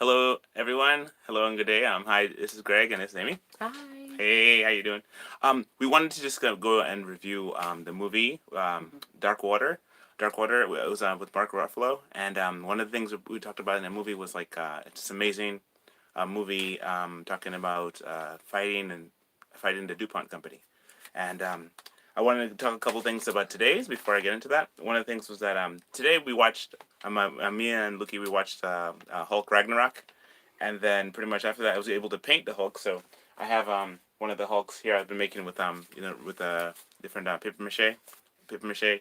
Hello, everyone. Hello and good day. Hi, this is Greg and this is Amy. Hi. Hey, how you doing? We wanted to just go and review the movie Dark Water. Dark Water. It was with Mark Ruffalo, and one of the things we talked about in the movie was like it's this amazing movie talking about fighting the DuPont company, and I wanted to talk a couple things about today's before I get into that. One of the things was that today we watched me and Luki we watched Hulk Ragnarok, and then pretty much after that I was able to paint the Hulk. So I have one of the Hulks here I've been making with with different paper mache.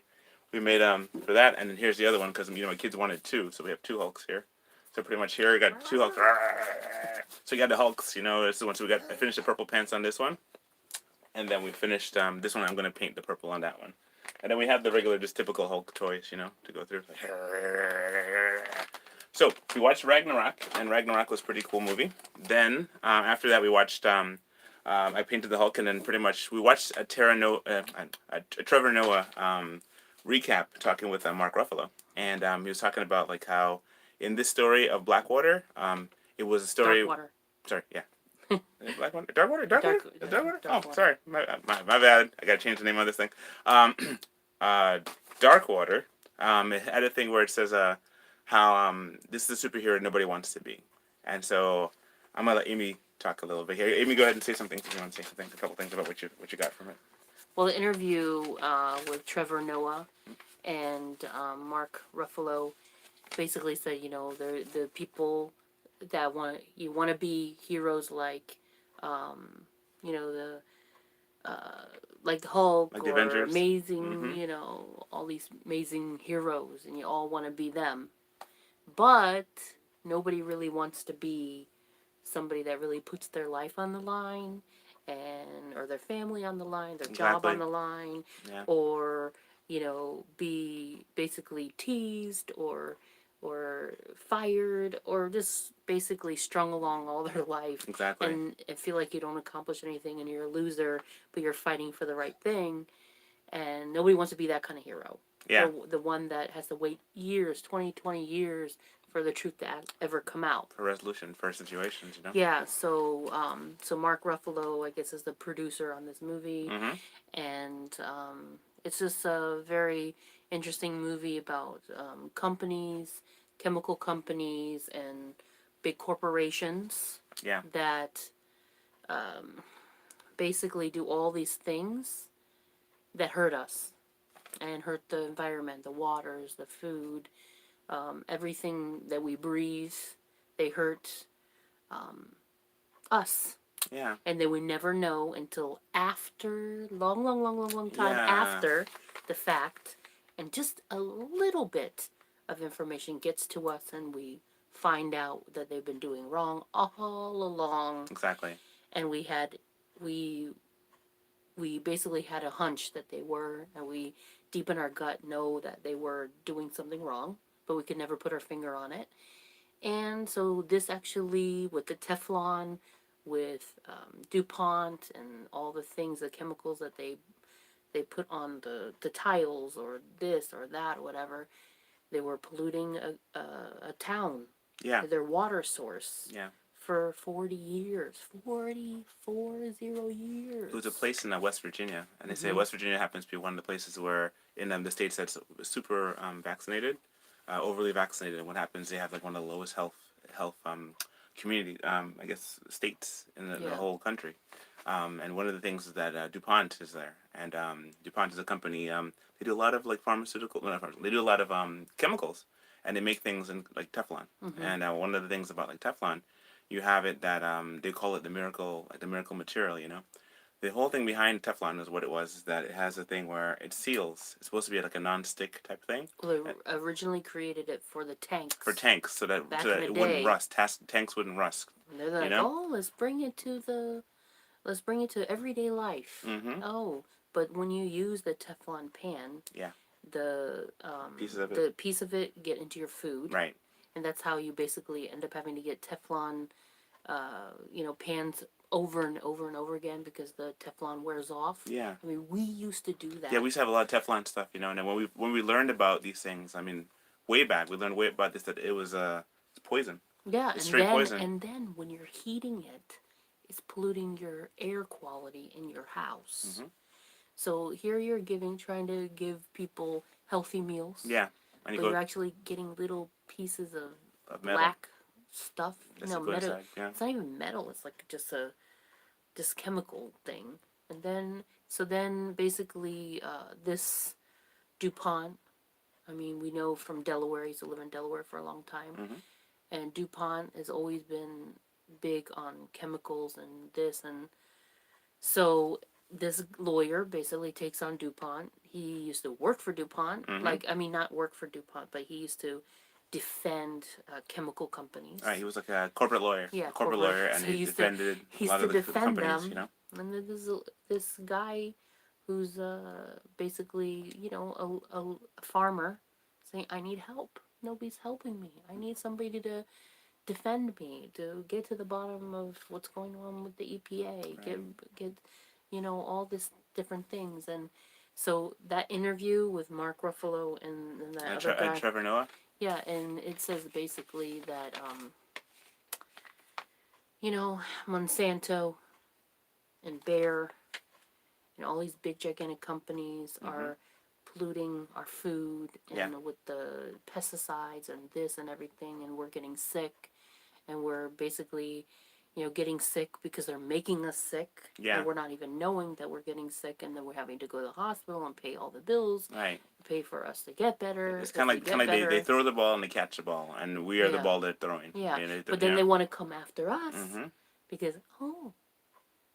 We made for that, and then here's the other one because my kids wanted two, so we have two Hulks here. So pretty much here we got two Hulks. So we got the Hulks. This is the one. So I finished the purple pants on this one, and then we finished this one. I'm gonna paint the purple on that one, and then we have the regular, just typical Hulk toys, to go through. So we watched Ragnarok, and Ragnarok was a pretty cool movie. Then after that, we watched. I painted the Hulk, and then pretty much we watched a Trevor Noah recap talking with Mark Ruffalo, and he was talking about like how in this story of Blackwater, it was a story. Darkwater. Sorry, yeah. Blackwater, Darkwater, Darkwater, Darkwater. Oh, Darkwater. sorry, my bad. I gotta change the name of this thing. Um, Darkwater. It had a thing where it says how this is a superhero nobody wants to be, and so I'm gonna let Amy talk a little bit here. Amy, go ahead and say something if you want to say something, a couple things about what you got from it. Well, the interview with Trevor Noah and Mark Ruffalo basically said, the people that want to be heroes um, the like the Hulk Like the or Avengers. amazing, Mm-hmm. all these amazing heroes, and you all want to be them. But nobody really wants to be somebody that really puts their life on the line and or their family on the line, their job on Exactly. the line, Yeah. or be basically teased or fired or just basically strung along all their life Exactly. and feel like you don't accomplish anything and you're a loser, but you're fighting for the right thing. And nobody wants to be that kind of hero. Yeah. The one that has to wait years, 20 years for the truth to ever come out. For resolution, for situations. Yeah, so Mark Ruffalo, I guess, is the producer on this movie, Mm-hmm. and it's just a very interesting movie about companies, chemical companies, and big corporations Yeah. that um, basically do all these things that hurt us and hurt the environment, the waters, the food, everything that we breathe. They hurt um, us, Yeah. and they would never know until after long time Yeah. after the fact, and just a little bit of information gets to us, and we find out that they've been doing wrong all along, Exactly. and we we basically had a hunch that they were, and we deep in our gut know that they were doing something wrong, but we could never put our finger on it. And so this actually, with the Teflon, with DuPont, and all the things, the chemicals that they put on the tiles or this or that or whatever, they were polluting a town, Yeah. their water source, Yeah. for 40 years. 40 It was a years. place in West Virginia, and they say Mm-hmm. West Virginia happens to be one of the places where in the states that's super vaccinated, overly vaccinated. And what happens? They have like one of the lowest health community, I guess, states in the Yeah. whole country. And one of the things is that DuPont is there, and DuPont is a company. They do a lot of like pharmaceutical. No, not pharmaceutical, they do a lot of chemicals, and they make things in like Teflon. Mm-hmm. And one of the things about like Teflon, you have it that they call it the miracle, like the miracle material. The whole thing behind Teflon is what it was, is that it has a thing where it seals. It's supposed to be like a non-stick type thing. Well, they originally created it for the For tanks tanks, so that back in the it wouldn't day. rust. Tanks wouldn't rust. And they're You like, know. oh, let's bring it to everyday life. Mm-hmm. Oh, but when you use the Teflon pan, Yeah. Pieces of it. the piece of it get into your food, Right. and that's how you basically end up having to get Teflon, pans over and over and over again because the Teflon wears off. Yeah. I mean, we used to do Yeah. that. We used to have a lot of Teflon stuff. And then when we learned about these things, I mean, way back, we learned way about this that it was it's poison. Yeah, It's straight poison. and then when you're heating it, it's polluting your air quality in your house. Hmm. So here you're trying to give people healthy meals, Yeah, and you but go you're actually getting little pieces of of metal. black stuff. That's No, to go metal. inside. Yeah. It's not even metal. It's like just a this chemical thing. And then so then basically this DuPont. I mean, we know from Delaware. He used to live in Delaware for a long time, Hmm. and DuPont has always been big on chemicals and this and so this lawyer basically takes on DuPont. He used to work for DuPont. Hmm. Like, I mean, not work for DuPont, but he used to defend chemical companies. Right. He was like a corporate lawyer. Yeah, A corporate corporate. lawyer, and So he defended he a used lot to of the defend companies. You them. know. And then there's this guy who's basically, you know, a farmer saying, I need help. Nobody's helping me. I need somebody to defend me, to get to the bottom of what's going on with the EPA, Right. get you know, all this different things. And so that interview with Mark Ruffalo and that other And guy, Trevor Noah. yeah, and it says basically that you know, Monsanto and Bayer and all these big gigantic companies Hmm. are polluting our food Yeah. and with the pesticides and this and everything, and we're getting sick, and we're basically, you know, getting sick because they're making us sick, Yeah. and we're not even knowing that we're getting sick, and then we're having to go to the hospital and pay all the bills, Right. pay for us to get better. It's If we kind get of like they better, throw the ball and they catch the ball, and we are the yeah, ball they're throwing. yeah. But then Yeah. they want to come after us Hmm. because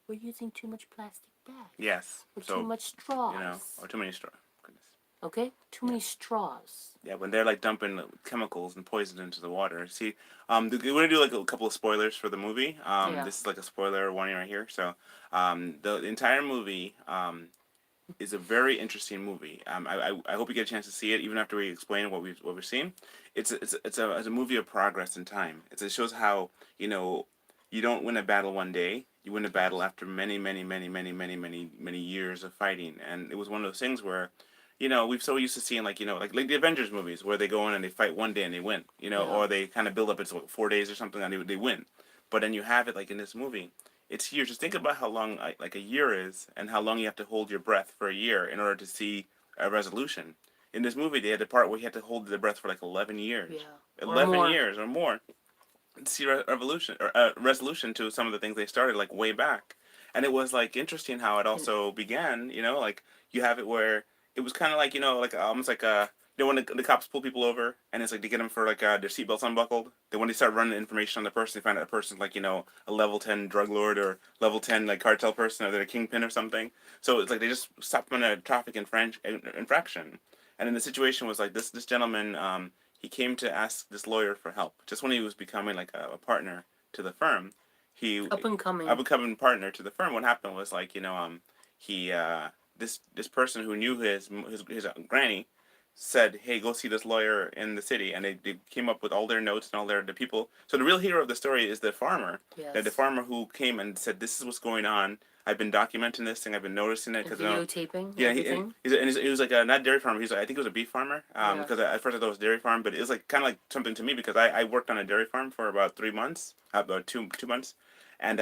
we're using too much plastic bags Yes. or too So much or straws. too many straw. Goodness. Okay, too Yeah. many straws. Yeah, when they're like dumping chemicals and poison into the water. See, we're gonna do like a couple of spoilers for the movie. Yeah. This is like a spoiler warning right here. So, the entire movie is a very interesting movie. I hope you get a chance to see it, even after we explain what we're seeing. It's a movie of progress in time. It shows how you know you don't win a battle one day. You win a battle Yes. after many years of fighting. And it was one of those things where, we've so used to seeing like the Avengers movies where they go in and they fight one day and they win. Yeah. Or they kind of build up it's like 4 days or something and they win. But then you have it like in this movie it's years. Just think about how long like a year is, and how long you have to hold your breath for a year in order to see a resolution. In this movie, they had the part where you had to hold the breath for like 11 years, Yeah. Or 11 more. years or more, to see a revolution or resolution to some of the things they started like way back. And it was like interesting how it And also began. Like you have it where it was kind of like like almost like when the cops pull people over and it's like they get them for like their seatbelts unbuckled. Then when they start running information on the person, they find out the person's like a level 10 drug lord or level 10 like cartel person or they're a kingpin or something. So it's like they just stopped them in a traffic infraction. And then the situation was like this gentleman he came to ask this lawyer for help just when he was becoming like a partner to the firm. He up and a coming. becoming partner to the firm. What happened was like he this person who knew his granny said, "Hey, go see this lawyer in the city," and they came up with all their notes and all the people. So the real hero of the story is the farmer. The Yes. farmer who came and said, "This is what's going on. I've been documenting this thing. I've been noticing it And because videotaping yeah, everything. he was like a not dairy farmer. I think he was a beef farmer. Yeah. Because at first I thought it was dairy farm, but it was like kind of like something to me because I worked on a dairy farm for about 3 months, about two months, and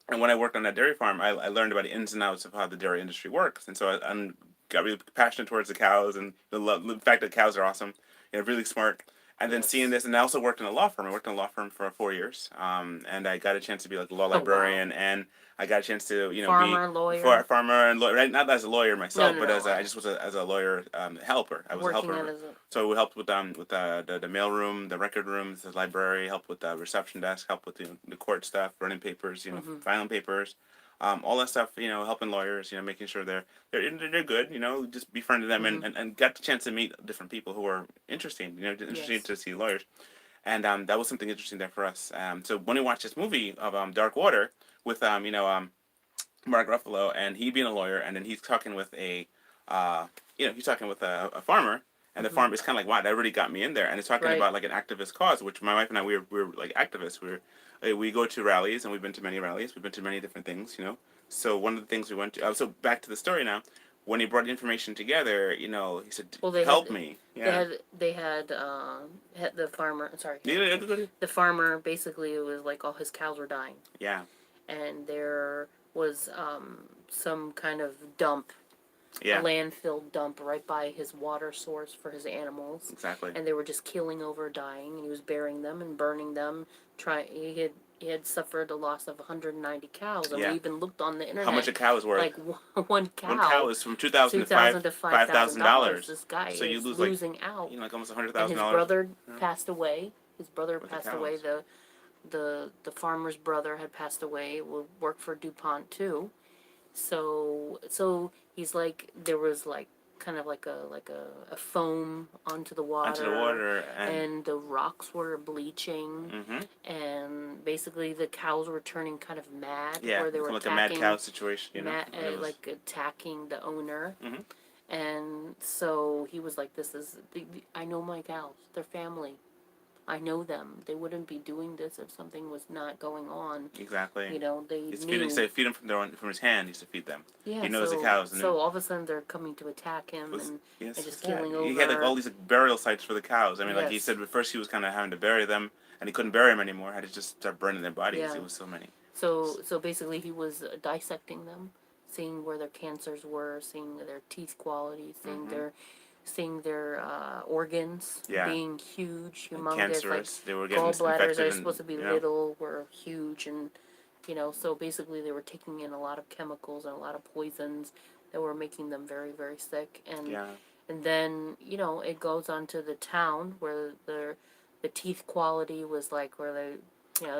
when I worked on that dairy farm, I learned about the ins and outs of how the dairy industry works, and so I got really passionate towards the cows and the fact that cows are awesome, really smart. And then seeing Yes. this, and I also worked in a law firm. I worked in a law firm for 4 years, and I got a chance to be like a law Oh wow. librarian, and I got a chance to be Farmer, for a lawyer. farmer and lawyer, right? Not as a lawyer No, myself, no, but no. I just was as a lawyer helper. I was a Working it helper. as a. So we helped with the mail room, the record rooms, the library, helped with the reception desk, helped with the court stuff, running papers, Mm-hmm. filing papers, all that stuff. Helping lawyers, making sure they're good. Just befriended them Mm-hmm. and got the chance to meet different people who are interesting. Interesting Yes. to see lawyers, and that was something interesting there for us. So when we watched this movie of Dark Water with Mark Ruffalo, and he being a lawyer, and then he's talking with uh, he's talking with a farmer, and the Mm-hmm. farm is kind of like, wow, that really got me in there. And it's talking Right. about like an activist cause, which my wife and I we were like activists. We go to rallies, and we've been to many rallies. We've been to many different things. So one of the things we went to. So back to the story now. when he brought the information together, he said, Well, they "Help had me." Yeah. had the farmer. Sorry, Yeah. Good. the farmer basically, it was like all his cows were dying, Yeah. and there was some kind of dump, a Yeah. landfill dump right by his water source for his animals, Exactly. and they were just keeling over, dying, and he was burying them and burning them. He had suffered a loss of 190 cows, and we Yeah. even looked on the internet. How much a cow is worth? Like one One cow cow, is from 2,000 to 2,000 to $5,000. This guy So you is lose losing out. like almost $100,000. And his brother Yeah. passed away. His brother With the passed away. cows. The farmer's brother had passed away. Would work for DuPont too. So he's like, there was like kind of like a foam onto the water. Onto the water And the rocks were bleaching, and basically the cows were turning kind of mad. Yeah, Where they were like attacking, a mad cow situation, like attacking the owner. Mhm. And so he was like, "This is I know my cows. They're family. I know them. They wouldn't be doing this if something was not going on." Exactly. They He's knew. feed them from his hand. He used to feed them. Yeah, He knows so, the cows. So all of a sudden they're coming to attack him and just killing over. He had like all these like, burial sites for the cows. I mean, like he Yes. said, at first he was kind of having to bury them, and he couldn't bury them anymore. Had to just start burning their bodies. Yeah. It was so many. So basically he was dissecting them, seeing where their cancers were, seeing their teeth quality, seeing their organs being huge, humongous. Cancerous. Like They were getting gallbladders infected are supposed to be little, were huge, and so basically they were taking in a lot of chemicals and a lot of poisons that were making them very, very sick. And then it goes on to the town where the teeth quality was like where they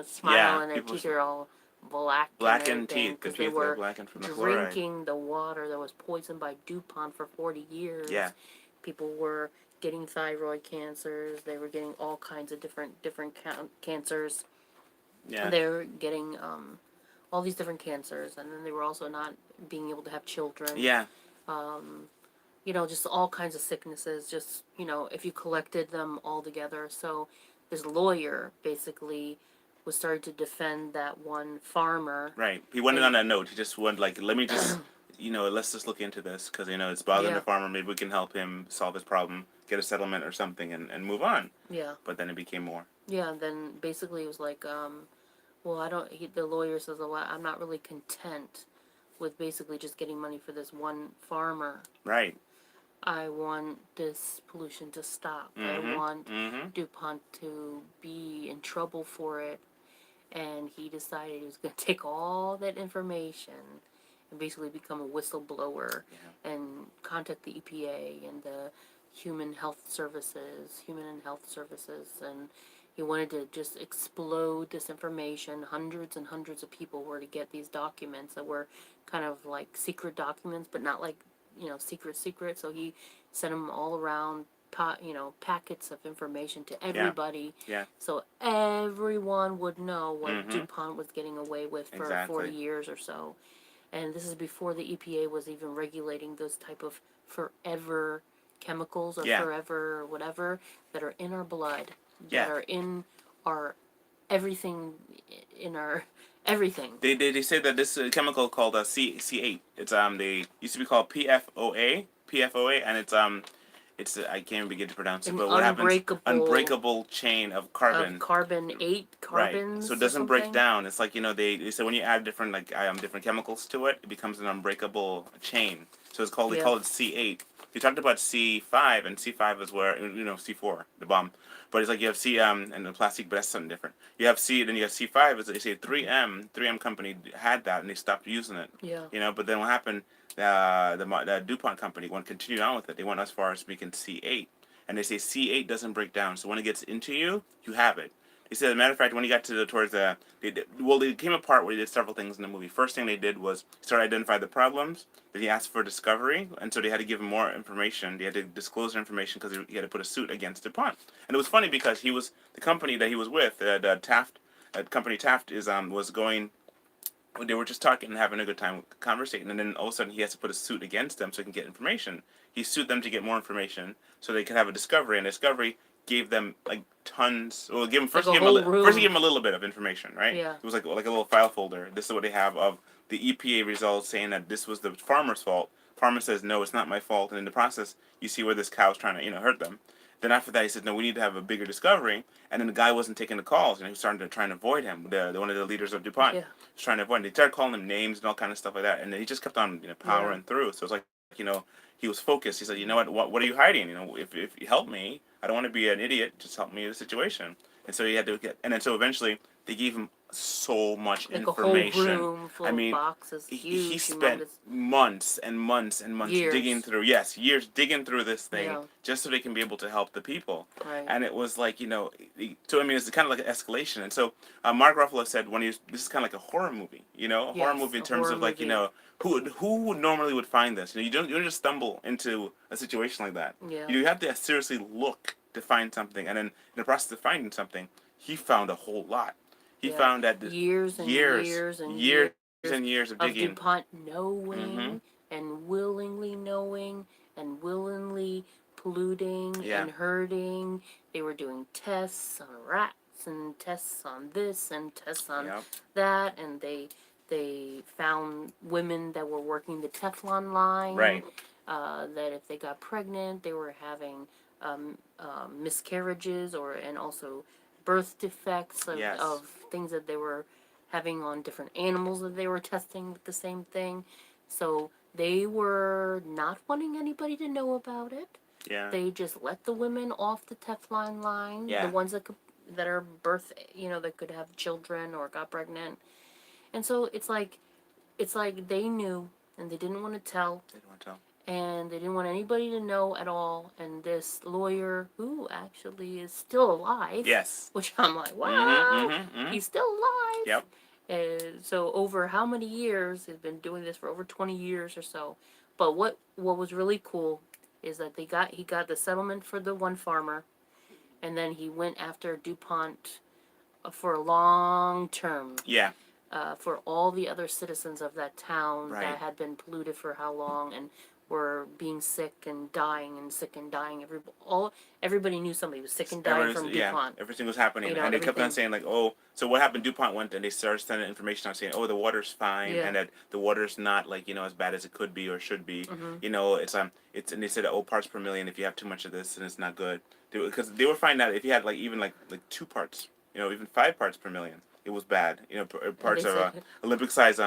smile and their teeth are all blackened teeth because they were were blackened from the drinking the water that was poisoned by DuPont for 40 years. Yeah. People were getting thyroid cancers. They were getting all kinds of different cancers. Yeah. They were getting all these different cancers, and then they were also not being able to have children. Yeah. Just all kinds of sicknesses. Just if you collected them all together. So this lawyer basically was starting to defend that one farmer. Right. He went on that note. He just went like, let me just, let's just look into this because it's bothering the farmer. Maybe we can help him solve his problem, get a settlement or something, and move on. Yeah. But then it became more. Yeah. Then basically it was like, well, I don't. The lawyer says, well, I'm not really content with basically just getting money for this one farmer. Right. I want this pollution to stop. I want DuPont to be in trouble for it. And he decided he was going to take all that information and basically become a whistleblower and contact the EPA and the Human and Health Services. And he wanted to just explode this information. Hundreds and hundreds of people were to get these documents that were kind of like secret documents, but not like, secret. So he sent them all around, packets of information to everybody. Yeah. So everyone would know what DuPont was getting away with for 40 years or so. And this is before the EPA was even regulating those type of forever chemicals or forever whatever that are in our blood, that are in our everything, in our everything. They say that this chemical called C8. It's they used to be called PFOA, and it's I can't even begin to pronounce it. But what happens? Unbreakable chain of carbon. Of carbon 8 carbons. Right. So it doesn't break down. It's like they say when you add different different chemicals to it, it becomes an unbreakable chain. So it's called they call it C8. You talked about C5, and C5 is where C4, the bomb. But it's like you have C and the plastic, but that's something different. You have C, then you have C5. As they say, 3M company had that, and they stopped using it. Yeah. But then what happened? The DuPont company went continued on with it. They went as far as making C8, and they say C8 doesn't break down. So when it gets into you, you have it. They said, as a matter of fact, when he got towards they came apart where they did several things in the movie. First thing they did was start to identify the problems. Then he asked for discovery, and so they had to give him more information. They had to disclose their information because he had to put a suit against DuPont. And it was funny because the company that he was with, the Taft, company Taft was going. They were just talking and having a good time conversating, and then all of a sudden he has to put a suit against them so he can get information. He sued them to get more information so they could have a discovery, and discovery gave them like tons. Well, first he gave him a little bit of information, right? Yeah. It was like a little file folder. This is what they have of the EPA results saying that this was the farmer's fault farmer says, no, it's not my fault. And in the process, you see where this cow's trying to, hurt them. Then after that, he said, no, we need to have a bigger discovery. And then the guy wasn't taking the calls. He started to try and avoid him. One of the leaders of DuPont Yeah. was trying to avoid him. They started calling him names and all kind of stuff like that. And then he just kept on, powering through. So it's like, he was focused. He said, you know what are you hiding? If you help me, I don't want to be an idiot. Just help me in the situation. And so he had to and then so eventually they gave him so much Like information. a whole room full of boxes, huge, he spent humongous. months and months and months digging Years. through, years digging through this thing Yeah. just so they can be able to help the people. Right. And it was like, so I mean, it's kind of like an escalation. And so Mark Ruffalo said this is kind of like a horror movie, a horror movie in terms of like, who normally would find this? You don't just stumble into a situation like that. Yeah. You have to seriously look to find something, and then in the process of finding something, he found a whole lot. He found that years and years and years and years of digging. DuPont knowing and willingly knowing and willingly polluting and hurting. They were doing tests on rats and tests on this and tests on that, and they found women that were working the Teflon line. Right. That if they got pregnant, they were having miscarriages and also birth defects of things that they were having on different animals that they were testing with the same thing. So they were not wanting anybody to know about it. Yeah. They just let the women off the Teflon line, Yeah. the ones that are that could have children or got pregnant. And so it's like they knew and they didn't want to tell. They didn't want to tell. And they didn't want anybody to know at all. And this lawyer, who actually is still alive, which I'm like, wow, he's still alive. Yep. And so over how many years? He's been doing this for over 20 years or so. But what was really cool is that he got the settlement for the one farmer, and then he went after DuPont for a long term. Yeah. For all the other citizens of that town that had been polluted for how long and were being sick and dying. Everybody knew somebody was sick and dying from DuPont. Everything was happening, and they kept on saying like, oh, so what happened? DuPont went and they started sending information out saying, oh, the water's fine, and that the water's not like as bad as it could be or should be. It's and they said, oh, parts per million. If you have too much of this, then it's not good. Because they were finding out if you had even 2 parts, even 5 parts per million, it was bad. Parts of a Olympic-sized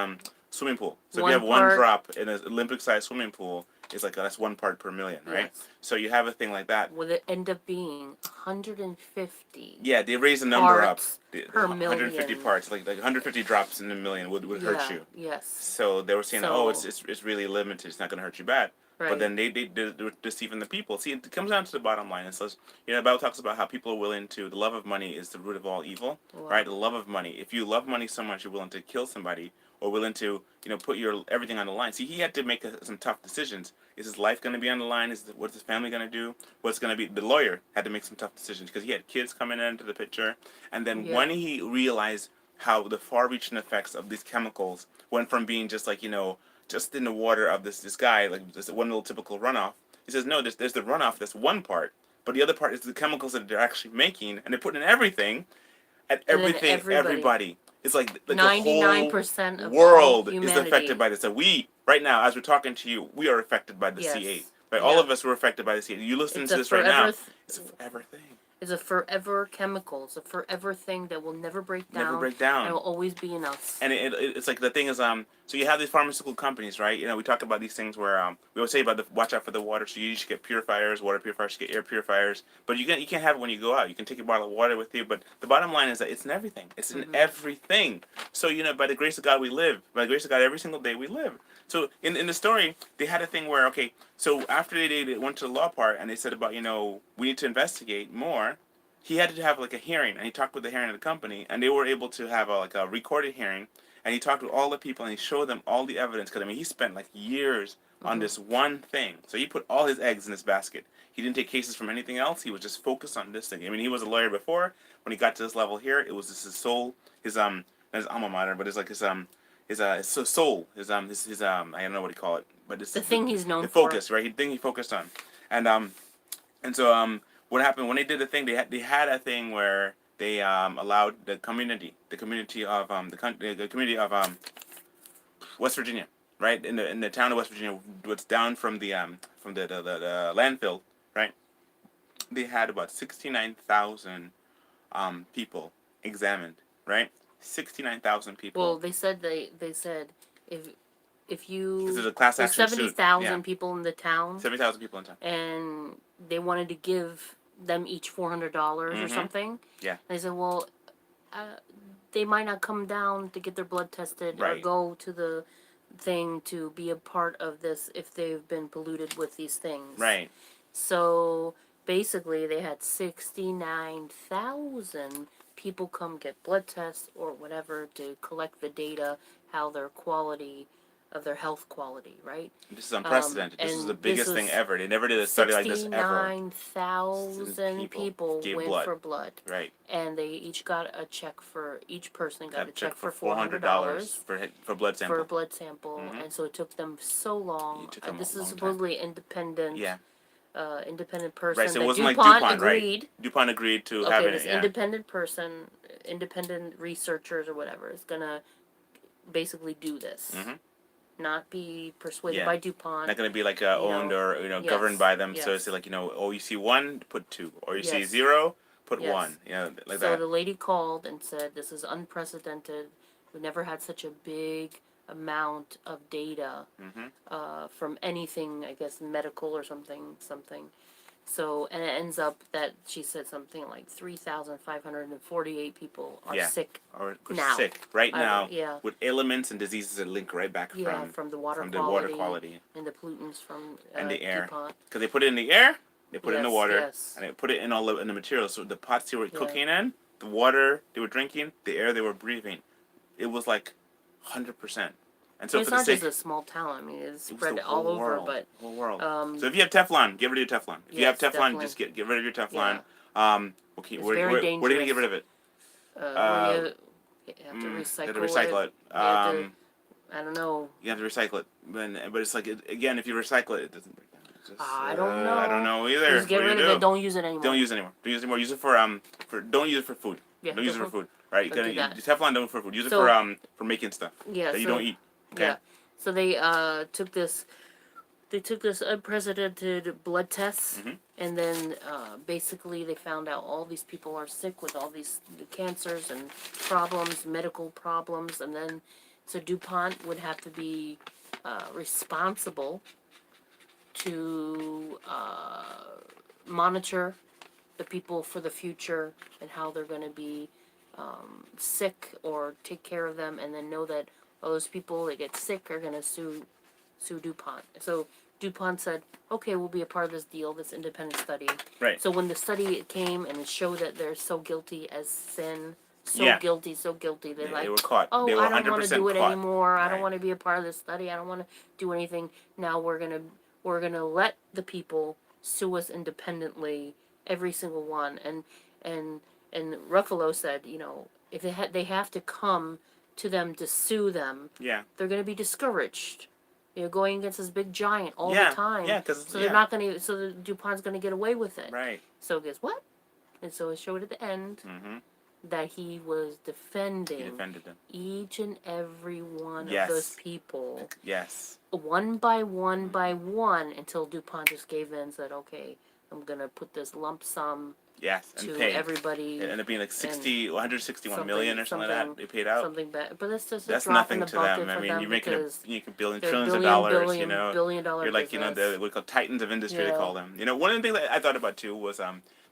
swimming pool. So if you have one drop in an Olympic-sized swimming pool, it's like that's 1 part per million, right? Yes. So you have a thing like that. Would it end up being 150? Yeah, they raised the number up. Per 150 million. parts, like 150 drops in a million would hurt you. Yes. So they were saying, it's really limited. It's not going to hurt you bad. Right. But then they were deceiving the people. See, it comes down to the bottom line. It says, the Bible talks about how people are willing to, the love of money is the root of all evil, right? The love of money. If you love money so much, you're willing to kill somebody or willing to, put your everything on the line. See, he had to make some tough decisions. Is his life going to be on the line? What's his family going to do? What's going to be? The lawyer had to make some tough decisions because he had kids coming into the picture. And then when he realized how the far-reaching effects of these chemicals went from being just like, just in the water of this guy, like just one little typical runoff. He says, no, there's the runoff, that's one part. But the other part is the chemicals that they're actually making, and they're putting in everything, and everybody. It's like 99% the whole of world all is affected by this. So we, right now, as we're talking to you, we are affected by the C8. Right? All of us were affected by the C8. You listen to this right now, it's a forever thing. It's a forever chemical. It's a forever thing that will never break down. Never break down. And will always be in us. And it's like the thing is, so you have these pharmaceutical companies, right? We talk about these things where we always say about watch out for the water. So you should get purifiers, water purifiers, you should get air purifiers. But you can't have it when you go out. You can take a bottle of water with you. But the bottom line is that it's in everything. It's in everything. So by the grace of God we live. By the grace of God, every single day we live. So in the story, they had a thing where so after they went to the law part and they said about we need to investigate more. He had to have a hearing, and he talked with the hearing of the company, and they were able to have a recorded hearing, and he talked with all the people, and he showed them all the evidence, because he spent years on this one thing. So he put all his eggs in this basket. He didn't take cases from anything else. He was just focused on this thing. He was a lawyer before. When he got to this level here, it was just his soul, his not his alma mater, but it's like his soul, his I don't know what you call it, but it's the thing he's known for. The focus, right? The thing he focused on, and so what happened when they did the thing? They had a thing where they allowed the community of West Virginia, right? In the town of West Virginia, what's down from the landfill, right? They had about 69,000 people examined, right? 69,000 Well, people. they said if if This is you a class there's action seventy suit. Yeah, thousand people in the town 70,000 people in town. and they wanted to give them each $400 or Mm-hmm. something. Yeah. They said, well, uh, they might not come down to get their blood tested or Right. go to the thing to be a part of this if they've been polluted with these things. Right. So basically, they had 69,000 people come get blood tests or whatever to collect the data, how their quality of their health quality, right? This is unprecedented. This is the And this biggest thing was ever. They never did a study like this ever. 69,000 people Gave went blood. for blood. Right. And they each got a check for, each person got a check for $400 $400 for blood for a sample. blood sample. Mm-hmm. And so it took them so long. It took them This a is long time. supposedly independent. Yeah. Independent Right. person So it that wasn't like DuPont DuPont, right? agreed. DuPont agreed to Okay, having this it. Yeah. independent person, independent researchers or whatever is gonna basically do this, Mm-hmm. not be persuaded Yeah. by DuPont. Not going to be like owned know, or yes, governed by them. So yes. it's like oh, you see one, put two, or you see Yes. zero, put Yes. one. Like So that. the lady called and said, "This is unprecedented. We never had such a big amount of data Mm-hmm. from anything. I guess medical or something. So, and it ends up that she said something like 3,548 people are Yeah. sick Or now. sick right now Yeah, with ailments and diseases that link right back yeah, from the water from the quality water quality and the pollutants from and the air. DuPont. Because they put it in the air, they put it in the Yes, water, yes. and they put it in in the materials. So the pots they were Yeah. cooking in, the water they were drinking, the air they were breathing, it was like 100%. And so It's for the not sake, just a small town. I mean, it's it was spread the all whole over. world, But whole world. um, So if you have Teflon, get rid of your Teflon. If you have yes, Teflon, definitely. just get rid of your Teflon. Yeah. Okay, It's very where are you gonna get rid of it? Well, you have to You recycle have to recycle it. You have to, I don't know. You have to recycle it, but it's like again, if you recycle it, it doesn't break down. It's just, I don't know. I don't know either. Just get What do rid you of do? it. Don't use it anymore. Don't use it anymore. Don't use it anymore. Use it for don't use it for food. Yeah, Don't use it for food. Right? You don't gotta do that. Teflon don't for food. Use So- it for making stuff Yeah. that you so, don't eat. Okay. Yeah. So they took this. They took this unprecedented blood tests, Mhm. and then basically they found out all these people are sick with all these cancers and problems, medical problems, and then so DuPont would have to be responsible to monitor the people for the future and how they're going to be sick or take care of them, and then know that all those people that get sick are going to sue DuPont. So DuPont said, okay, we'll be a part of this deal, this independent study. Right. So when the study came and it showed that they're so guilty as sin, so Yeah. guilty, they're like, They were caught. oh, They were I don't want to 100% do it caught. anymore. I don't Right. want to be a part of this study. I don't want to do anything. Now we're gonna let the people sue us independently, every single one. And Ruffalo said, if they have to come to them to sue them, Yeah. they're going to be discouraged. Going against this big giant all Yeah. the time. Yeah. Because So they're not going to. So the DuPont's going to get away with it. Right. So guess what? And so it showed at the end Mm-hmm. that he was defending He defended them. each and every one Yes. of those people, Yes. one by one by one, until DuPont just gave in and said, "Okay, I'm going to put this lump sum Yes. And to pay. everybody." It ended up being like 161 million or something like that. They paid out. Something bad, but that's just That's a drop in nothing the to bucket them. for I mean, them you're making because you can billion they're trillions of billion, dollars. billion, $1 billion You're like business. the what we call titans of industry. They Yeah. call them. One of the things that I thought about too was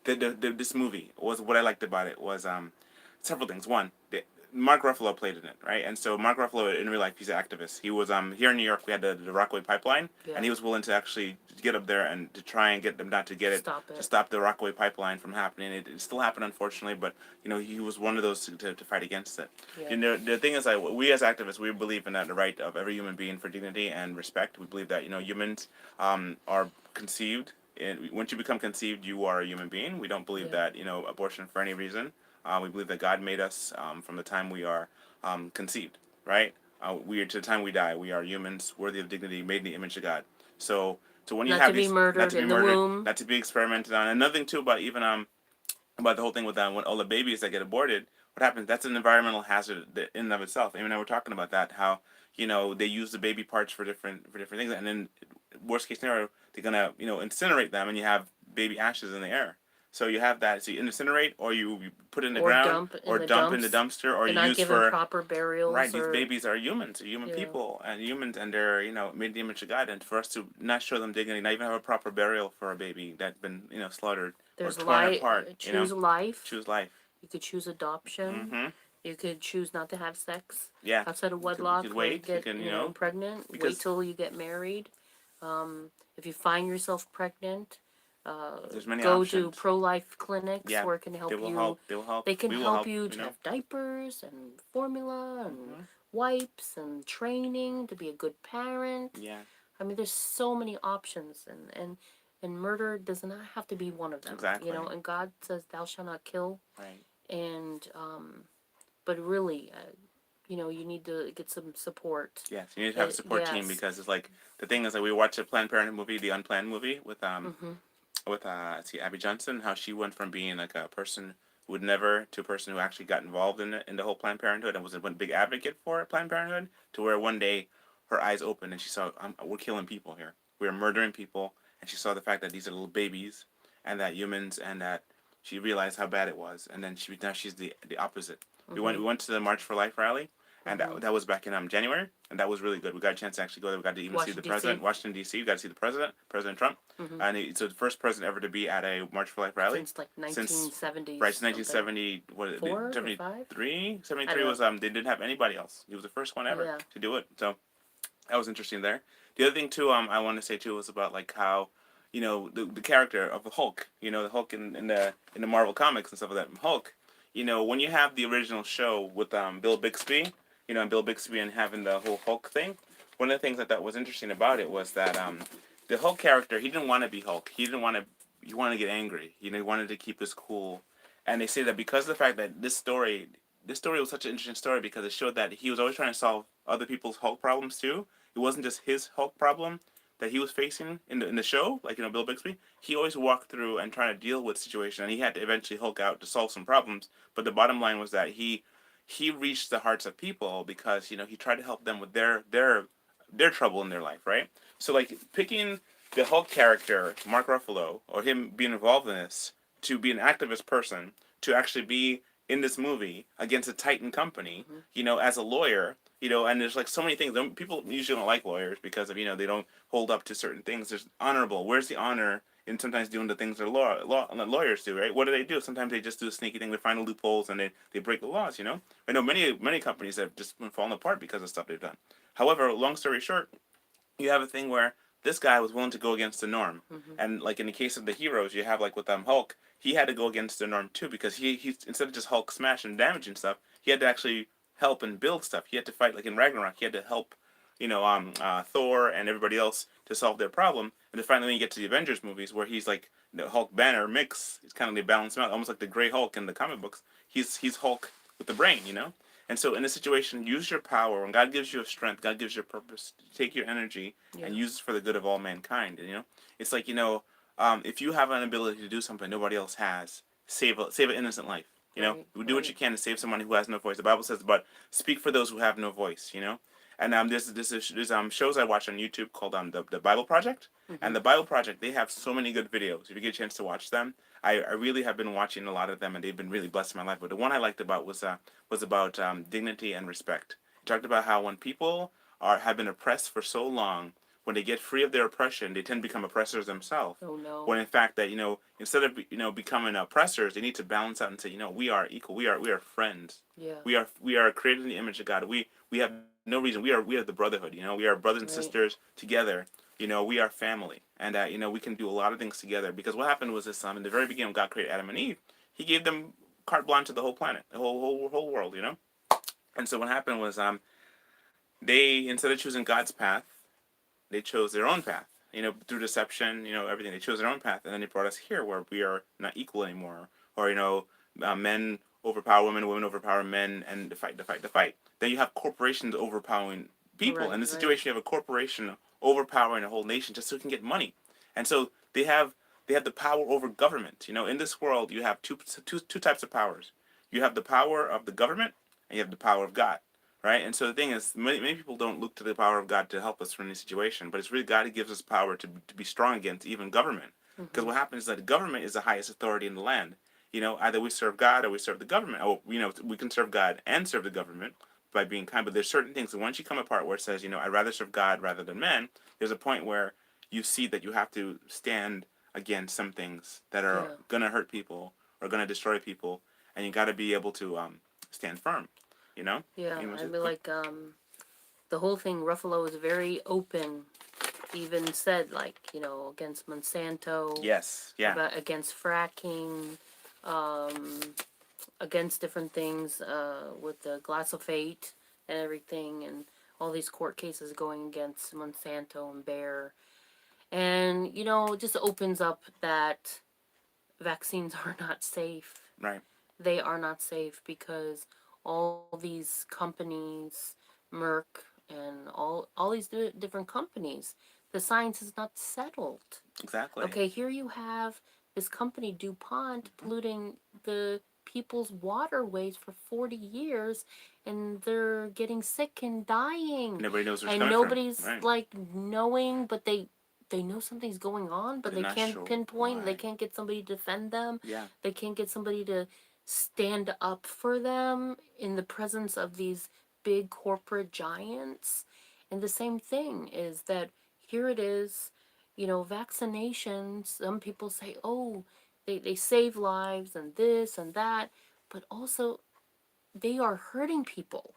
this movie was what I liked about it was several things. One, Mark Ruffalo played in it, right? And so Mark Ruffalo in real life, he's an activist. He was here in New York. We had the Rockaway pipeline, Yeah. and he was willing to actually get up there and to try and get them not to get it, Stop it. to stop the Rockaway pipeline from happening. It still happened, unfortunately, but he was one of those to fight against it. Yeah. The thing is, we as activists, we believe in that the right of every human being for dignity and respect. We believe that humans are conceived. And once you become conceived, you are a human being. We don't believe Yeah. that abortion for any reason. We believe that God made us from the time we are conceived, right? We are to the time we die. We are humans, worthy of dignity, made in the image of God. So when you Not have to be these, murdered not to be in the murdered, womb. not to be experimented on. Another thing too about even about the whole thing with when all the babies that get aborted, what happens? That's an environmental hazard in and of itself. I mean, we're talking about that. How they use the baby parts for different things, and then worst case scenario, they're gonna incinerate them, and you have baby ashes in the air. So you have that. So you incinerate, or you put it in the Or ground, dump in or the dump in the dumps. dumpster, or They're you not use given for proper right. burials These or babies are humans, human yeah. people, and humans, and they're made in the image of God. And for us to not show them dignity, not even have a proper burial for a baby that's been slaughtered or There's torn life. apart, Choose life. choose life. You could choose adoption. Mm-hmm. You could choose not to have sex Yeah. outside of You wedlock could or wait. You get can pregnant. Wait because till you get married. If you find yourself pregnant, there's many go to options. pro-life clinics Yeah. where it can help They will you. help. They will help. They can We will help help. you to have diapers and formula and Mm-hmm. wipes and training to be a good parent. Yeah. I mean, there's so many options, and murder does not have to be one of them. Exactly. And God says, "Thou shalt not kill." Right. And but really, you need to get some support. Yes, you need to have a support team Yes. because it's like the thing is that we watched a Planned Parenthood movie, the Unplanned movie Mm-hmm. with Abby Johnson, how she went from being like a person who would never to a person who actually got involved in the whole Planned Parenthood and was a big advocate for Planned Parenthood to where one day her eyes opened and she saw we're killing people here, we're murdering people, and she saw the fact that these are little babies and that humans and that she realized how bad it was, and then now she's the opposite. Mm-hmm. We went to the March for Life rally, and Mm-hmm. that was back in January, and that was really good. We got a chance to actually go there. We got to even see the Washington, president, D.C. Washington D.C. We got to see the President Trump, Mm-hmm. and so the first president ever to be at a March for Life rally Since like 1970. right, since 1970, what Four or 73? five? 73 was they didn't have anybody else. He was the first one ever Yeah. to do it. So that was interesting there. The other thing too, I want to say too was about like how, the character of the Hulk, the Hulk in the Marvel comics and stuff like that. Hulk, when you have the original show with Bill Bixby, and Bill Bixby and having the whole Hulk thing, one of the things that was interesting about it was that the Hulk character, he didn't want to be Hulk. He didn't want to. He wanted to get angry. He wanted to keep his cool. And they say that because of the fact that this story was such an interesting story because it showed that he was always trying to solve other people's Hulk problems too. It wasn't just his Hulk problem that he was facing in the show, like Bill Bixby. He always walked through and trying to deal with situation, and he had to eventually Hulk out to solve some problems. But the bottom line was that he reached the hearts of people because he tried to help them with their trouble in their life, right? So like picking the Hulk character, Mark Ruffalo, or him being involved in this to be an activist person, to actually be in this movie against a Titan company, Mm-hmm. as a lawyer, and there's like so many things. People usually don't like lawyers because of they don't hold up to certain things. There's honorable. Where's the honor in sometimes doing the things that lawyers do, right? What do? Sometimes they just do a sneaky thing. They find the loopholes and they break the laws. I know many companies have just been falling apart because of stuff they've done. However, long story short, you have a thing where this guy was willing to go against the norm, Mm-hmm. and like in the case of the heroes, you have like with Hulk, he had to go against the norm too because he instead of just Hulk smash and damaging stuff, he had to actually help and build stuff. He had to fight like in Ragnarok. He had to help, Thor and everybody else to solve their problem. And then finally, when you get to the Avengers movies, where he's like the Hulk Banner mix, it's kind of they balance him out, almost like the Gray Hulk in the comic books. He's Hulk with the brain. And so in this situation, use your power. When God gives you a strength, God gives you a purpose. Take your energy and use it for the good of all mankind. It's like if you have an ability to do something nobody else has, save an innocent life. Right, Do what right. you can to save someone who has no voice. The Bible says, "But speak for those who have no voice." And there's shows I watch on YouTube called the Bible Project, Mm-hmm. and the Bible Project, they have so many good videos. If you get a chance to watch them, I really have been watching a lot of them, and they've been really blessing my life. But the one I liked about was about dignity and respect. It talked about how when people have been oppressed for so long, when they get free of their oppression, they tend to become oppressors themselves. Oh no. When in fact that instead of becoming oppressors, they need to balance out and say we are equal. We are friends. Yeah. We are created in the image of God. We have no reason. We are the brotherhood. We are brothers and Right. sisters together. We are family, and we can do a lot of things together. Because what happened was this: in the very beginning, when God created Adam and Eve, He gave them carte blanche to the whole planet, the whole world. And so what happened was they, instead of choosing God's path, they chose their own path. Through deception, everything. They chose their own path, and then they brought us here, where we are not equal anymore. Or men overpower women, women overpower men, and the fight. Then you have corporations overpowering people. Right, In this right. situation, you have a corporation overpowering a whole nation just so it can get money. And so they have the power over government. In this world, you have two types of powers. You have the power of the government, and you have the power of God. right? And so the thing is, many people don't look to the power of God to help us from any situation, but it's really God who gives us power to be strong against even government. Because Mm-hmm. what happens is that the government is the highest authority in the land. Either we serve God or we serve the government. Or we can serve God and serve the government by being kind. But there's certain things, and once you come apart where it says, I'd rather serve God rather than men, there's a point where you see that you have to stand against some things that are Yeah. gonna hurt people or gonna destroy people, and you got to be able to stand firm. You know. Yeah. You know, I mean, like, the whole thing, Ruffalo was very open. Even said, like, against Monsanto, yes. Yeah. about against fracking, um, against different things, with the glyphosate and everything, and all these court cases going against Monsanto and Bayer. And, it just opens up that vaccines are not safe. Right. They are not safe because all these companies, Merck and all these different companies, the science is not settled. Exactly. Okay, here you have this company DuPont polluting the people's waterways for 40 years, and they're getting sick and dying, Nobody knows where it's and coming from. nobody's Right. like knowing, but they know something's going on, But but they're they not can't sure pinpoint. They why. can't get somebody to defend them. Yeah. They can't get somebody to stand up for them in the presence of these big corporate giants. And the same thing is that here it is, vaccinations. Some people say, oh, they save lives and this and that, but also they are hurting people.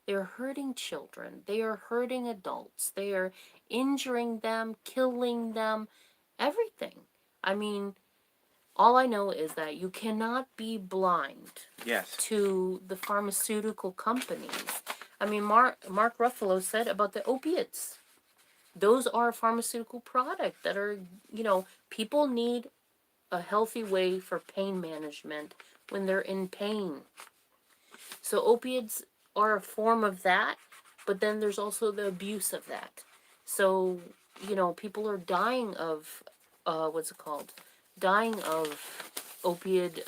They are hurting children. They are hurting adults. They are injuring them, killing them, everything. I mean, all I know is that you cannot be blind Yes. to the pharmaceutical companies. I mean, Mark Ruffalo said about the opiates. Those are a pharmaceutical product that are, people need a healthy way for pain management when they're in pain. So opiates are a form of that, but then there's also the abuse of that. So, people are dying of, what's it called? Dying of opiate,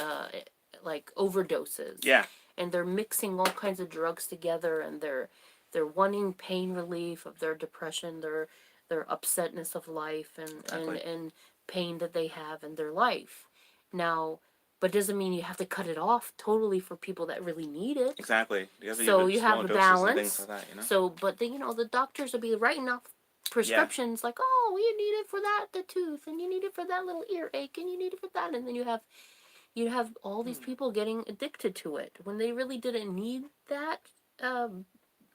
like overdoses. Yeah. And they're mixing all kinds of drugs together, and they're wanting pain relief of their depression, their upsetness of life, Exactly. and pain that they have in their life. Now, but doesn't mean you have to cut it off totally for people that really need it. Exactly. You have to give So it you have small a doses and things balance. like that. So, but the doctors will be writing off Yeah. prescriptions like, oh, you need it for that, the tooth, and you need it for that little earache, and you need it for that, and then you have all these people getting addicted to it when they really didn't need that. Um,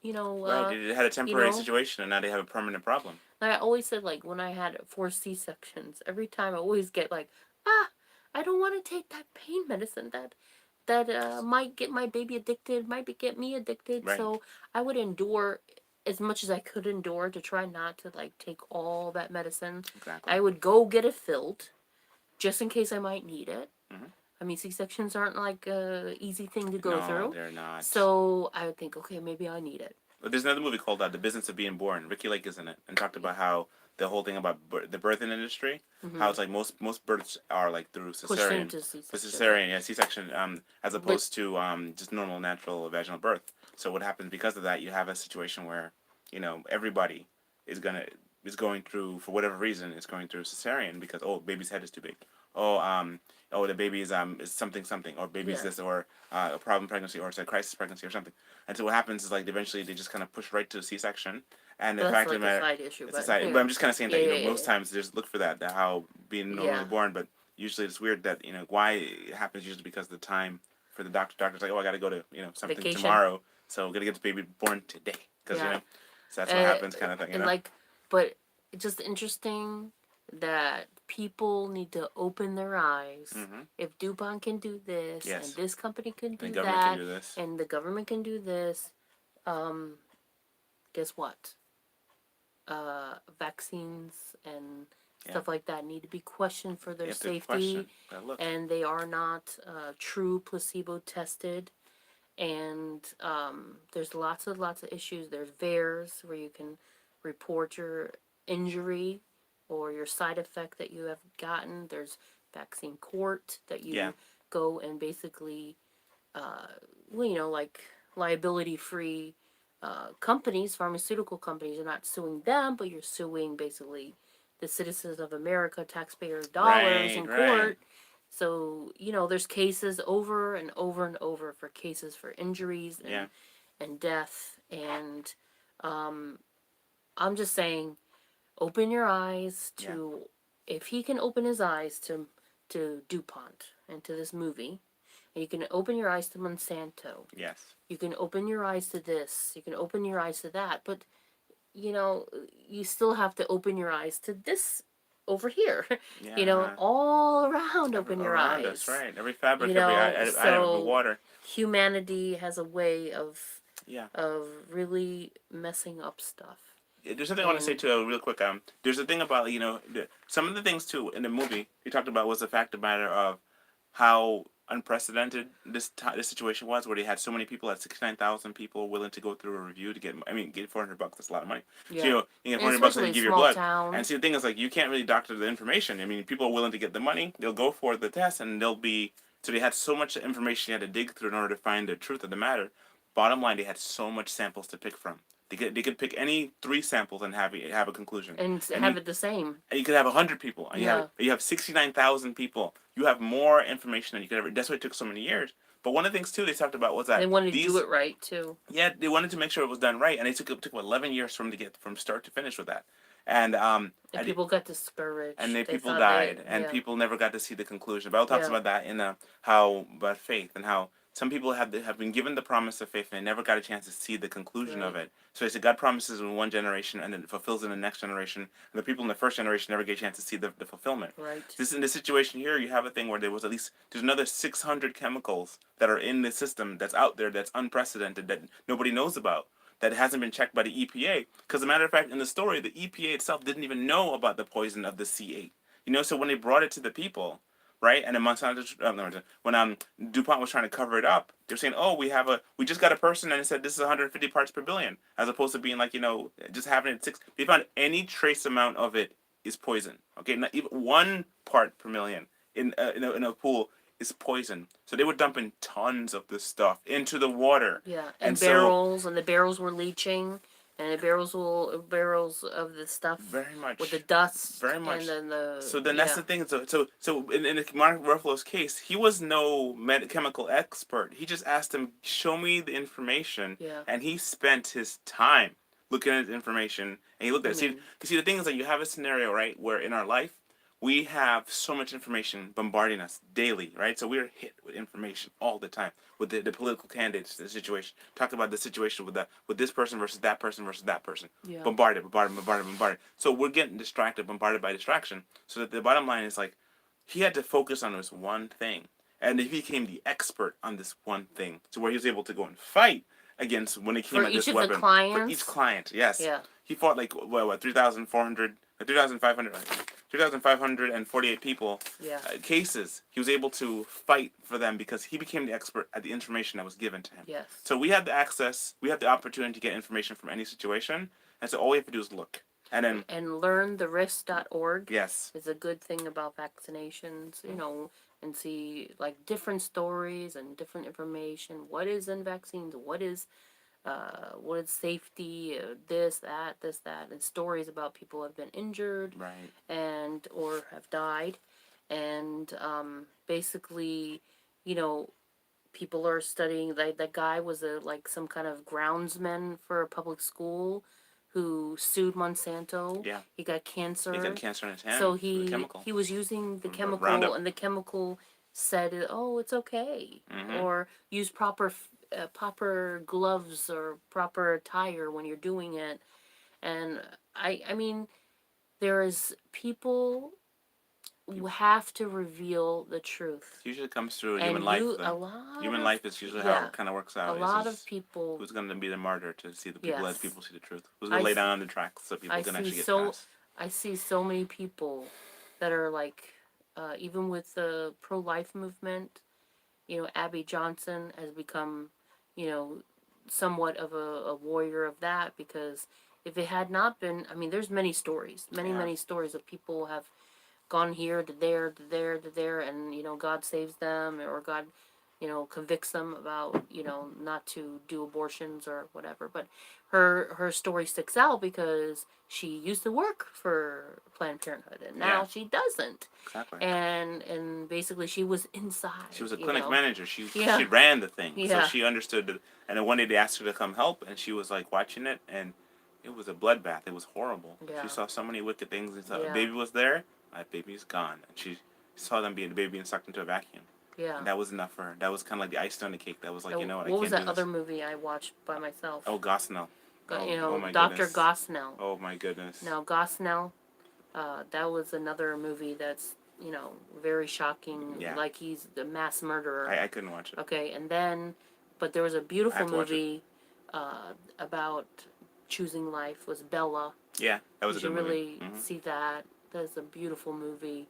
you know, Right. uh, They had a you temporary know. situation, and now they have a permanent problem. I always said, like, when I had 4 C-sections, every time I always get like, ah, I don't want to take that pain medicine that might get my baby addicted, get me addicted. Right. So I would endure as much as I could endure to try not to like take all that medicine. Exactly. I would go get it filled just in case I might need it. Mm-hmm. I mean, C-sections aren't like a easy thing to go No, through. they're not. So I would think, okay, maybe I need it. But there's another movie called The Business of Being Born. Ricky Lake is in it, and talked about how the whole thing about the birthing industry, how it's like most births are like through Pushed cesarean, into C-section. but cesarean, yeah, C-section, as But opposed to just normal natural vaginal birth. So what happens because of that? You have a situation where everybody is going through, for whatever reason, is going through cesarean because baby's head is too big. Oh the baby is something something, or baby's yeah, this, or a problem pregnancy, or it's a crisis pregnancy or something. And so what happens is like eventually they just kind of push right to C-section. And the that's fact of like the a matter, side issue. it's a But side. But I'm just kind of saying yeah, that yeah, most yeah, times just look for that how being normally yeah. born. But usually it's weird that why it happens usually because of the time for the doctor's like, oh, I got to go to something Vacation. tomorrow, so I'm gonna get the baby born today because Yeah. so that's what happens kind of thing. And like, but it's just interesting that people need to open their eyes. Mm-hmm. If DuPont can do this, Yes. and this company can And the do government can that, do this. and the government can do this, guess what? Vaccines and stuff like that need to be questioned for You their have to safety, question. Look. and they are not true placebo tested. And there's lots of issues. There's VAERS where you can report your injury or your side effect that you have gotten. There's vaccine court that you Yeah. go and basically, like liability free companies, pharmaceutical companies. You're not suing them, but you're suing basically the citizens of America, taxpayer dollars Right, in right. court. So, there's cases over and over and over for cases for injuries Yeah, and death. And um, I'm just saying, open your eyes yeah. to, if he can open his eyes to DuPont and to this movie, and you can open your eyes to Monsanto, Yes. you can open your eyes to this, you can open your eyes to that, but you know, you still have to open your eyes to this over here. Yeah. All around Every, open your around us, eyes. right? Every fabric, every item, every So water. humanity has a way Yeah. of really messing up stuff. There's something I want to say And too, real quick. There's a thing about some of the things too in the movie he talked about was the fact of the matter of how unprecedented this situation was, where they had so many people, had 69,000 people willing to go through a review to get. I mean, get $400. That's a lot of money. So yeah, you get and $400 to especially give your small blood. And towns. see, the thing is, like, you can't really doctor the information. I mean, people are willing to get the money. They'll go for the test, and they'll be. So they had so much information you had to dig through in order to find the truth of the matter. Bottom line, they had so much samples to pick from. They could pick any three samples and have a conclusion. And And have it the same. you could have 100 people. And Yeah. you have 69,000 people. You have more information than you could ever. That's why it took so many years. But one of the things too they talked about was They that wanted to do these it right too. yeah, they wanted to make sure it was done right, and it took 11 years for them to get from start to finish with that. And And people got discouraged. and They people thought they, died, and yeah, people never got to see the conclusion. Bible talks yeah, about that in how about faith and how some people have been given the promise of faith and they never got a chance to see the conclusion of right, it. So it's God promises in one generation and then fulfills in the next generation, and the people in the first generation never get a chance to see the fulfillment. right. This in this situation here, you have a thing where there's another 600 chemicals that are in the system that's out there that's unprecedented that nobody knows about that hasn't been checked by the EPA. Because, as a matter of fact, in the story, the EPA itself didn't even know about the poison of the C8. So when they brought it to the people, right, and then Monsanto, no, when DuPont was trying to cover it up, they're saying, "Oh, we just got a person and it said this is 150 parts per billion," as opposed to being like just having it six. They found any trace amount of it is poison. Okay, not even 1 part per million in a pool is poison. So they were dumping tons of this stuff into the water. Yeah, And and so barrels, and the barrels were leaching, and the barrels of the stuff very with the much, dust, very and much. then the So then that's yeah, the thing. So in Mark Ruffalo's case, he was no chemical expert. He just asked him, show me the information, yeah. and he spent his time looking at the information, and he looked I at it. mean, See, the thing is that you have a scenario, right, where in our life, we have so much information bombarding us daily, right? So we're hit with information all the time with the political candidates, the situation. Talk about the situation with this person versus that person versus that person. yeah, Bombarded, bombarded, bombarded, bombarded. So we're getting distracted, bombarded by distraction. So that the bottom line is like he had to focus on this one thing. And he became the expert on this one thing. So where he was able to go and fight against when he for came at each this of the weapon. For each clients, client, yes. yeah, He fought like what 3,400 3,500 3,548 people yeah, cases. He was able to fight for them because he became the expert at the information that was given to him. yes, So we have the access, we have the opportunity to get information from any situation, and so all we have to do is look. And then and learntherisk.org yes, is a good thing about vaccinations, and see like different stories and different information. What is in vaccines? What is safety? This, that, and stories about people who have been injured right, and or have died, and basically, you know, people are studying. Like that guy was some kind of groundsman for a public school who sued Monsanto. yeah. He got He got cancer, cancer in his hand so for the he chemical, he was using the the chemical, Roundup. and the chemical said, "Oh, it's okay," Mm-hmm. or use proper gloves or proper attire when you're doing it. And I mean, there is people who have to reveal the truth, It usually comes through human and life, a though. lot Human of life is usually how yeah, it kind of works a out. Is lot of just people. who's going to be the martyr to see the people, let Yes, people see the truth. Who's going I to lay s- down on the tracks so people I can see actually get so past. I see so many people that are like, even with the pro-life movement, Abby Johnson has become, you know, somewhat of a warrior of that, because if it had not been, I mean, there's many stories, Yeah. many stories of people have gone here to there to there to there, and God saves them, or God convicts them about, not to do abortions or whatever. But her story sticks out because she used to work for Planned Parenthood and now Yeah. she doesn't. Exactly. And basically she was inside. She was a clinic manager. She Yeah. ran the thing, so Yeah. she understood. And then one day they asked her to come help, and she was like watching it, and it was a bloodbath. It was horrible. Yeah. She saw so many wicked things. And saw Yeah. a baby was there. That baby's gone, and she saw the baby being sucked into a vacuum. Yeah. And that was enough for her. That was kind of like the icing on the cake. That was like, you know what, I What can't was do that this. other movie I watched by myself? Oh, Gosnell. Oh my Dr. goodness. Gosnell. Oh my goodness. Now, Gosnell, that was another movie that's, very shocking. Yeah. Like he's the mass murderer. I couldn't watch it. Okay, and then, but there was a I beautiful have to watch it. movie about choosing life. Was Bella. Yeah, that was You a should good movie. really see that. That's a beautiful movie.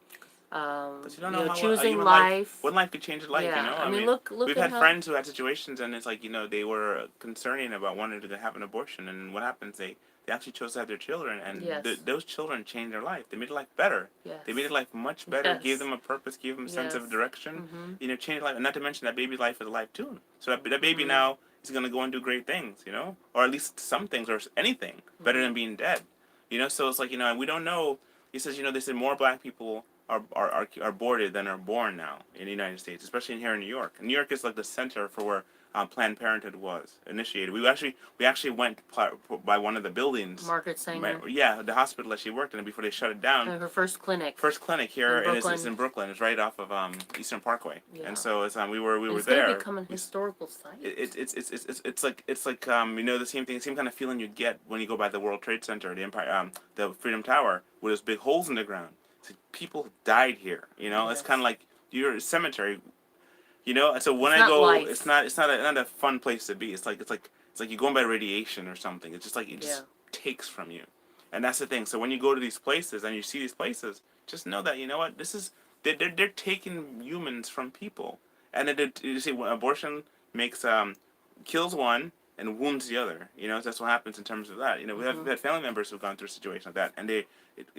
But you don't know how choosing human life. one life could change a life, Yeah, you know? I mean, look we've at had how, friends who had situations, and it's like, you know, they were concerning about wanting to have an abortion, and what happens? They actually chose to have their children, and Yes. those children changed their life. They made life better. Yes. They made life much better, Yes. gave them a purpose, gave them a sense of Yes. direction, you know, changed life. And not to mention that baby's life is a life too. So that baby now is going to go and do great things, you know? Or at least some things, or anything, better than being dead. You know, so it's like, you know, and we don't know. He says, you know, they said more black people are aborted than are born now in the United States, especially here in New York. And New York is like the center for where Planned Parenthood was initiated. We actually went by one of the buildings. Margaret Sanger. Yeah, the hospital that she worked in before they shut it down. Her first clinic. First clinic here, in and it's in Brooklyn. It's right off of Eastern Parkway. Yeah. And so it's we were it's there. It's going to become an historical site. It's like you know, the same thing, same kind of feeling you get when you go by the World Trade Center, the Empire, the Freedom Tower, with those big holes in the ground. It's like people died here. You know, Yes. it's kind of like you're a cemetery. You know, and so when It's I not go, life. it's not a fun place to be. It's like you're going by radiation or something. It's just like it just takes from you, and that's the thing. So when you go to these places and you see these places, just know that, you know what, this is they're taking humans from people, and you see, when abortion makes kills one and wounds the other. You know, that's what happens in terms of that. You know, we've had family members who've gone through a situation like that, and it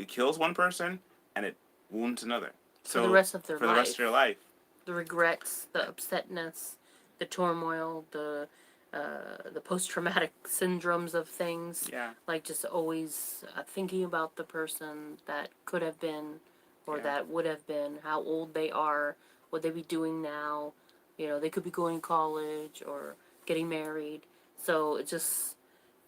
kills one person and it wounds another. So for the rest of their for life. the rest of your life. The regrets, the upsetness, the turmoil, the post-traumatic syndromes of things. Yeah. Like just always thinking about the person that could have been, or that would have been, how old they are, what they be doing now. You know, they could be going to college or getting married. So it's just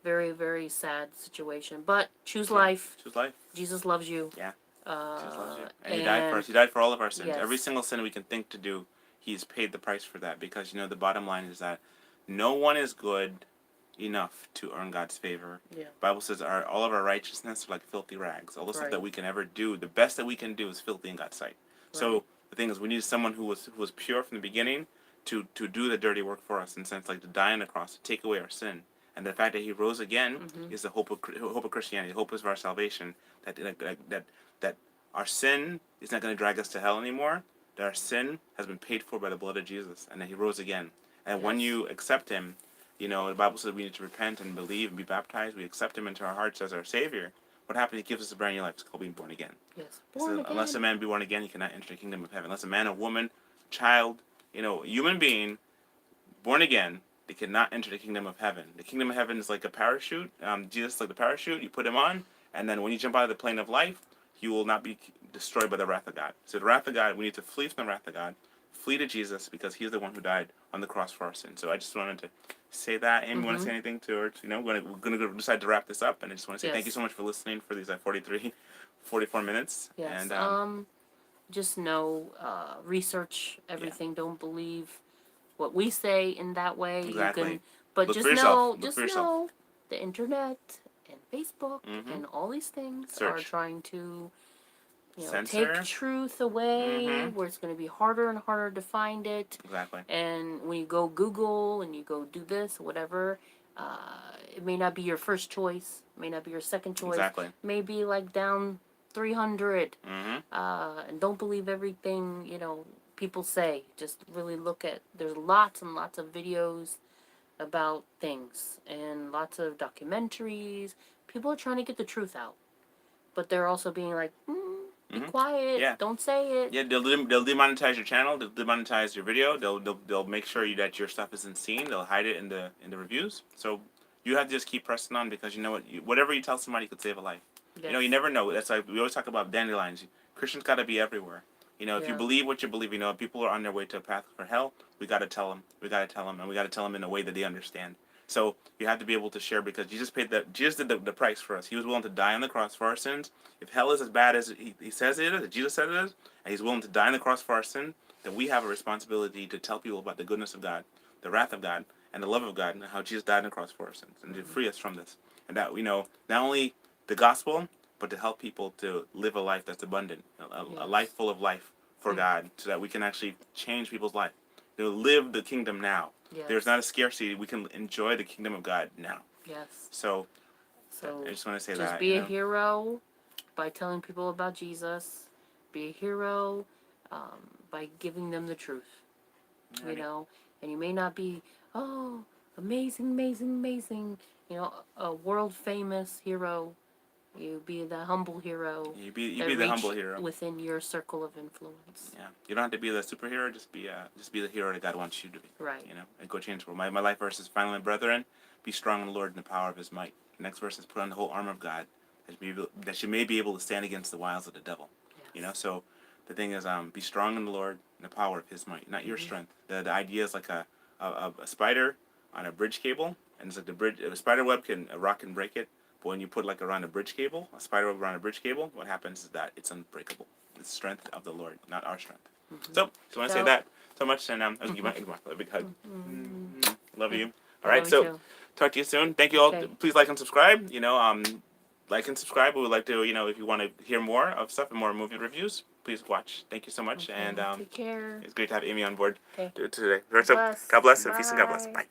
very, very sad situation. But choose life. Choose life. Jesus loves you. Yeah. Jesus loves you. And and he died for us. He died for all of our sins. Yes. Every single sin we can think to do, he's paid the price for that. Because, you know, the bottom line is that no one is good enough to earn God's favor. Yeah. The Bible says all of our righteousness are like filthy rags. All the stuff Right. that we can ever do, the best that we can do is filthy in God's sight. So the thing is, we need someone who was pure from the beginning to do the dirty work for us, in a sense, like to die on the cross, to take away our sin. And the fact that he rose again is the hope of Christianity. The hope is of our salvation. That our sin is not going to drag us to hell anymore. That our sin has been paid for by the blood of Jesus, and that he rose again. And when you accept him, you know, the Bible says we need to repent and believe and be baptized. We accept him into our hearts as our Savior. What happens? He gives us a brand new life. It's called being born again. Yes. Unless a man be born again, he cannot enter the kingdom of heaven. Unless a man, a woman, child, you know, human being, born again, they cannot enter the kingdom of heaven. The kingdom of heaven is like a parachute. Jesus is like the parachute. You put him on, and then when you jump out of the plane of life, you will not be destroyed by the wrath of God. So the wrath of God, we need to flee from the wrath of God. Flee to Jesus, because he's the one who died on the cross for our sins. So I just wanted to say that. Amy, want to say anything to her? You know, we're going to decide to wrap this up, and I just want to say thank you so much for listening for these 44 minutes. Yes. And just know, research everything. Don't believe what we say in that way. Exactly. You can, but Look just for yourself. Look for yourself. know the internet and Facebook and all these things are trying to, Censor. take truth away, where it's going to be harder and harder to find it. Exactly. And when you go Google and you go do this, whatever, it may not be your first choice, may not be your second choice. Exactly. Maybe like down 300. Mm-hmm. And don't believe everything, people say. Just really look at, there's lots and lots of videos about things and lots of documentaries. People are trying to get the truth out. But they're also being like, Be quiet. Yeah. Don't say it. Yeah, they'll demonetize your channel. They'll demonetize your video. They'll make sure that your stuff isn't seen. They'll hide it in the reviews. So you have to just keep pressing on because you know what? Whatever you tell somebody could save a life. Yes. You know, you never know. That's like we always talk about dandelions. Christians got to be everywhere. You know, if you Yeah. believe what you believe, you know, if people are on their way to a path for hell, we got to tell them. We got to tell them, and we got to tell them in a way that they understand. So you have to be able to share because Jesus did the price for us. He was willing to die on the cross for our sins. If hell is as bad as he says it is, as Jesus said it is, and he's willing to die on the cross for our sin, then we have a responsibility to tell people about the goodness of God, the wrath of God, and the love of God, and how Jesus died on the cross for our sins, and to free us from this. And that we know not only the gospel, but to help people to live a life that's abundant, a life full of life for God, so that we can actually change people's life. To live the kingdom now. Yes. There's not a scarcity. We can enjoy the kingdom of God now. Yes. So I just want to say that. Just be a hero by telling people about Jesus. Be a hero by giving them the truth. You know, and you may not be, oh, amazing, amazing, amazing, you know, a world famous hero. You be the humble hero. You be the humble hero within your circle of influence. Yeah, you don't have to be the superhero. Just be the hero that God wants you to be. Right. You know, and go change the world. My life verse is finally, my brethren, be strong in the Lord and the power of His might. The next verse is put on the whole armor of God, that you may be able to stand against the wiles of the devil. Yes. You know, so the thing is, be strong in the Lord and the power of His might, not your strength. The idea is like a spider on a bridge cable, and it's like a spider web a rock can break it. But when you put like around a bridge cable, a spider web around a bridge cable, what happens is that it's unbreakable. It's the strength of the Lord, not our strength. So, just want to say that so much, and I'll give my a big hug. Love you. All right, so talk to you soon. Thank you all. Okay. Please like and subscribe. You know, like and subscribe. We would like to, you know, if you want to hear more of stuff and more movie reviews, please watch. Thank you so much, and take care. it's great to have Amy on board Okay. today. So, God bless and peace and God bless. Bye.